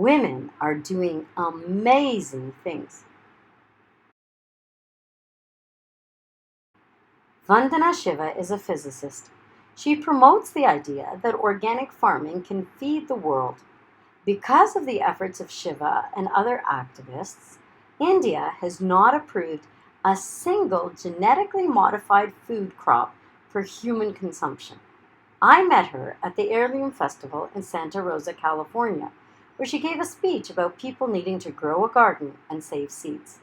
Women are doing amazing things. Vandana Shiva is a physicist. She promotes the idea that organic farming can feed the world. Because of the efforts of Shiva and other activists, India has not approved a single genetically modified food crop for human consumption. I met her at the Heirloom Festival in Santa Rosa, California, where she gave a speech about people needing to grow a garden and save seeds.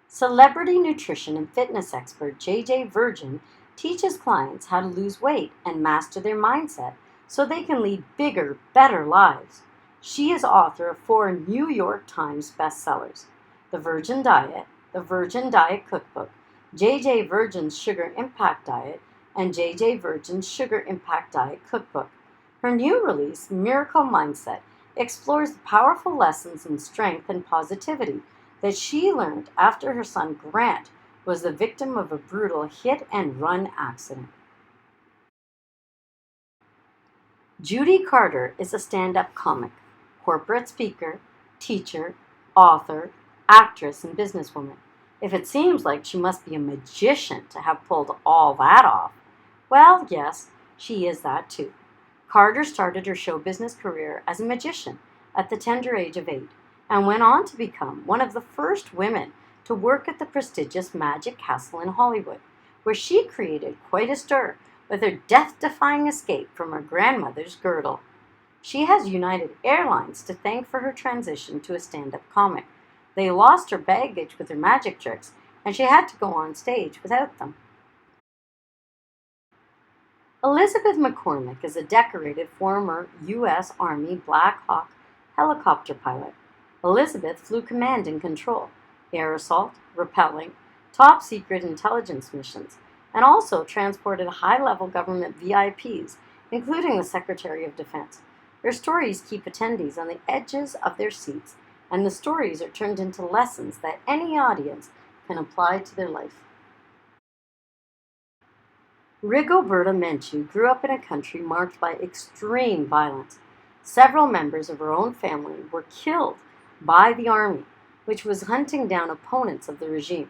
Celebrity nutrition and fitness expert JJ Virgin teaches clients how to lose weight and master their mindset so they can lead bigger, better lives. She is author of 4 New York Times bestsellers: The Virgin Diet, The Virgin Diet Cookbook, JJ Virgin's Sugar Impact Diet, and JJ Virgin's Sugar Impact Diet Cookbook. Her new release, Miracle Mindset, explores the powerful lessons in strength and positivity that she learned after her son Grant was the victim of a brutal hit-and-run accident. Judy Carter is a stand-up comic, corporate speaker, teacher, author, actress, and businesswoman. If it seems like she must be a magician to have pulled all that off, well, yes, she is that too. Carter started her show business career as a magician at the tender age of 8 and went on to become one of the first women to work at the prestigious Magic Castle in Hollywood, where she created quite a stir with her death-defying escape from her grandmother's girdle. She has United Airlines to thank for her transition to a stand-up comic. They lost her baggage with her magic tricks, and she had to go on stage without them. Elizabeth McCormick is a decorated former U.S. Army Black Hawk helicopter pilot. Elizabeth flew command and control, air assault, rappelling, top secret intelligence missions, and also transported high-level government VIPs, including the Secretary of Defense. Her stories keep attendees on the edges of their seats, and the stories are turned into lessons that any audience can apply to their life. Rigoberta Menchú grew up in a country marked by extreme violence. Several members of her own family were killed by the army, which was hunting down opponents of the regime.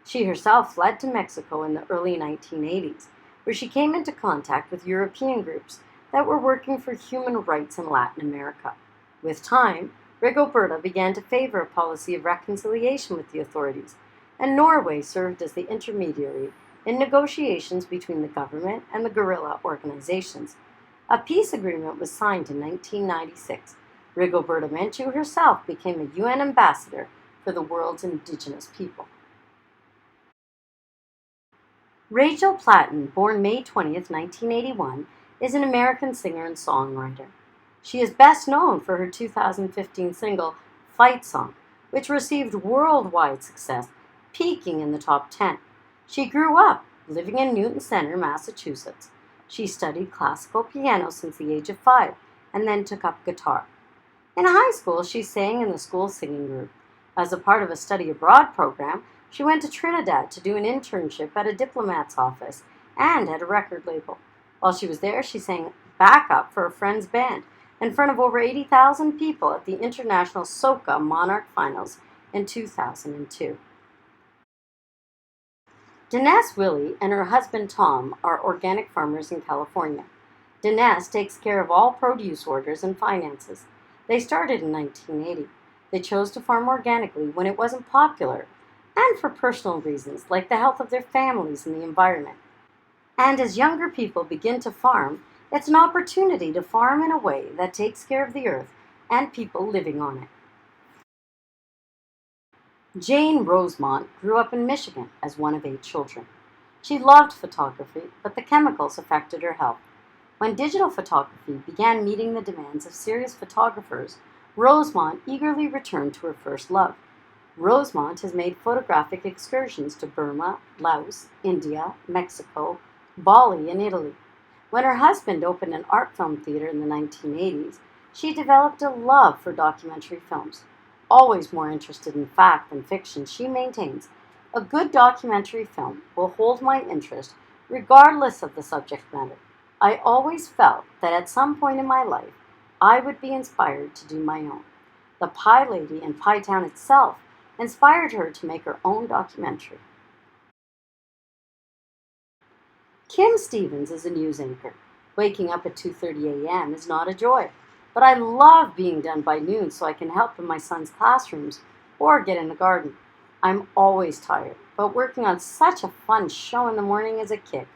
She herself fled to Mexico in the early 1980s, where she came into contact with European groups that were working for human rights in Latin America. With time, Rigoberta began to favor a policy of reconciliation with the authorities, and Norway served as the intermediary in negotiations between the government and the guerrilla organizations. A peace agreement was signed in 1996. Rigoberta Menchú herself became a UN ambassador for the world's indigenous people. Rachel Platten, born May 20th, 1981, is an American singer and songwriter. She is best known for her 2015 single, Fight Song, which received worldwide success, peaking in the top 10. She grew up living in Newton Center, Massachusetts. She studied classical piano since the age of 5 and then took up guitar. In high school, she sang in the school singing group. As a part of a study abroad program, she went to Trinidad to do an internship at a diplomat's office and at a record label. While she was there, she sang backup for a friend's band in front of over 80,000 people at the International Soca Monarch Finals in 2002. Dinesh Willie and her husband Tom are organic farmers in California. Dinesh takes care of all produce orders and finances. They started in 1980. They chose to farm organically when it wasn't popular and for personal reasons like the health of their families and the environment. And as younger people begin to farm, it's an opportunity to farm in a way that takes care of the earth and people living on it. Jane Rosemont grew up in Michigan as one of 8 children. She loved photography, but the chemicals affected her health. When digital photography began meeting the demands of serious photographers, Rosemont eagerly returned to her first love. Rosemont has made photographic excursions to Burma, Laos, India, Mexico, Bali, and Italy. When her husband opened an art film theater in the 1980s, she developed a love for documentary films. Always more interested in fact than fiction, she maintains, "A good documentary film will hold my interest regardless of the subject matter. I always felt that at some point in my life, I would be inspired to do my own. The Pie Lady and Pie Town itself inspired her to make her own documentary. Kim Stevens is a news anchor. Waking up at 2:30 a.m. is not a joy, but I love being done by noon so I can help in my son's classrooms or get in the garden. I'm always tired, but working on such a fun show in the morning is a kick.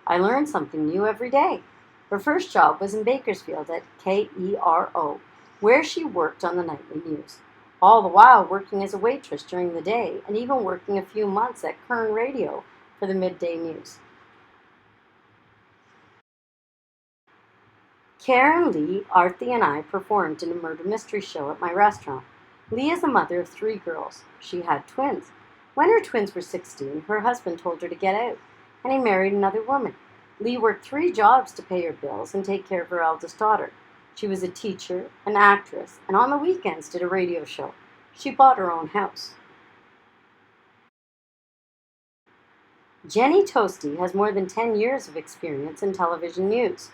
I learn something new every day. Her first job was in Bakersfield at KERO, where she worked on the nightly news, all the while working as a waitress during the day and even working a few months at Kern Radio for the midday news. Karen, Lee, Arthi, and I performed in a murder mystery show at my restaurant. Lee is a mother of 3 girls. She had twins. When her twins were 16, her husband told her to get out, and he married another woman. Lee worked 3 jobs to pay her bills and take care of her eldest daughter. She was a teacher, an actress, and on the weekends did a radio show. She bought her own house. Jenny Toasty has more than 10 years of experience in television news,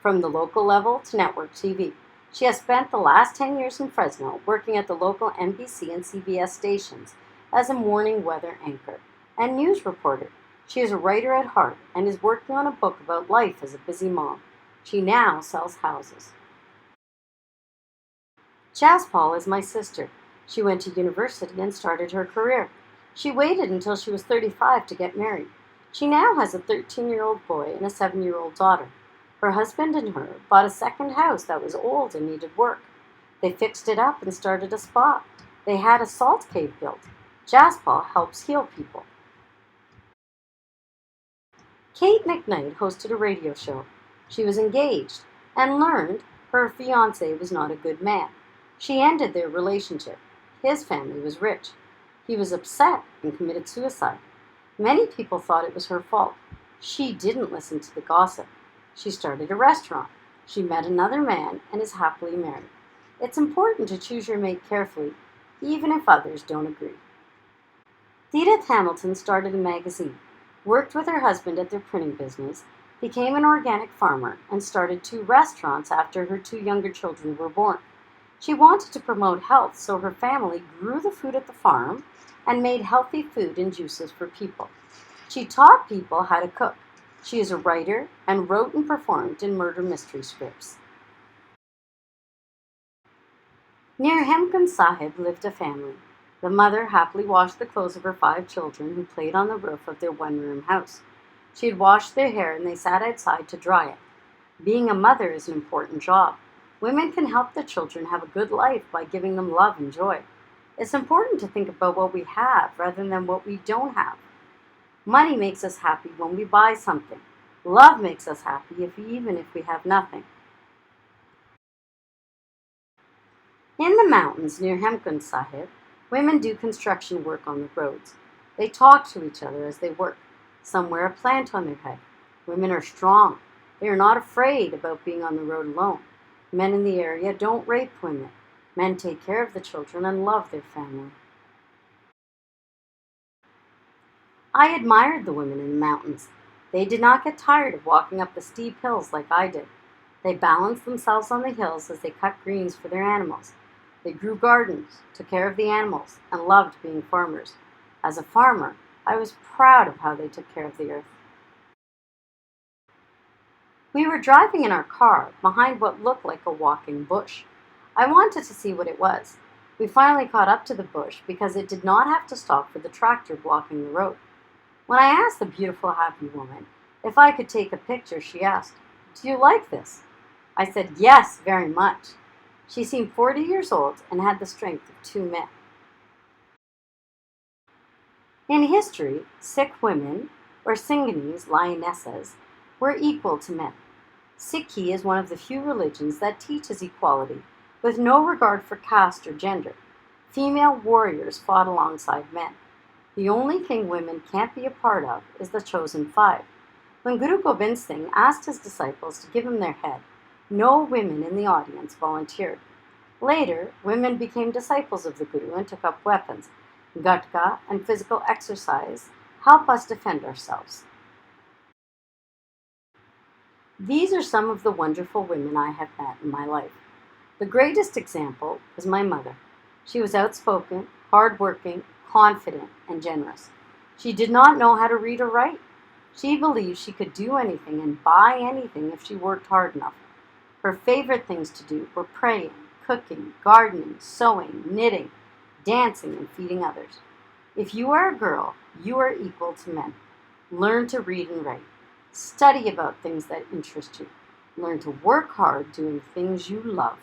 from the local level to network TV. She has spent the last 10 years in Fresno working at the local NBC and CBS stations as a morning weather anchor and news reporter. She is a writer at heart and is working on a book about life as a busy mom. She now sells houses. Jazz Paul is my sister. She went to university and started her career. She waited until she was 35 to get married. She now has a 13-year-old boy and a 7-year-old daughter. Her husband and her bought a second house that was old and needed work. They fixed it up and started a spa. They had a salt cave built. Jazz Paul helps heal people. Kate McKnight hosted a radio show. She was engaged and learned her fiancé was not a good man. She ended their relationship. His family was rich. He was upset and committed suicide. Many people thought it was her fault. She didn't listen to the gossip. She started a restaurant. She met another man and is happily married. It's important to choose your mate carefully, even if others don't agree. Edith Hamilton started a magazine, worked with her husband at their printing business, became an organic farmer, and started 2 restaurants after her 2 younger children were born. She wanted to promote health, so her family grew the food at the farm and made healthy food and juices for people. She taught people how to cook. She is a writer and wrote and performed in murder mystery scripts. Near Hemkund Sahib lived a family. The mother happily washed the clothes of her 5 children who played on the roof of their 1-room house. She had washed their hair and they sat outside to dry it. Being a mother is an important job. Women can help their children have a good life by giving them love and joy. It's important to think about what we have rather than what we don't have. Money makes us happy when we buy something. Love makes us happy even if we have nothing. In the mountains near Hemkund Sahib, women do construction work on the roads. They talk to each other as they work. Some wear a plant on their head. Women are strong. They are not afraid about being on the road alone. Men in the area don't rape women. Men take care of the children and love their family. I admired the women in the mountains. They did not get tired of walking up the steep hills like I did. They balanced themselves on the hills as they cut greens for their animals. They grew gardens, took care of the animals, and loved being farmers. As a farmer, I was proud of how they took care of the earth. We were driving in our car behind what looked like a walking bush. I wanted to see what it was. We finally caught up to the bush because it did not have to stop for the tractor blocking the road. When I asked the beautiful, happy woman if I could take a picture, she asked, "Do you like this?" I said, "Yes, very much." She seemed 40 years old and had the strength of 2 men. In history, Sikh women, or Singhanis, lionesses, were equal to men. Sikhi is one of the few religions that teaches equality, with no regard for caste or gender. Female warriors fought alongside men. The only thing women can't be a part of is the chosen 5. When Guru Gobind Singh asked his disciples to give him their head, no women in the audience volunteered. Later, women became disciples of the Guru and took up weapons. Gatka and physical exercise help us defend ourselves. These are some of the wonderful women I have met in my life. The greatest example was my mother. She was outspoken, hardworking, confident, and generous. She did not know how to read or write. She believed she could do anything and buy anything if she worked hard enough. Her favorite things to do were praying, cooking, gardening, sewing, knitting, dancing, and feeding others. If you are a girl, you are equal to men. Learn to read and write. Study about things that interest you. Learn to work hard doing things you love.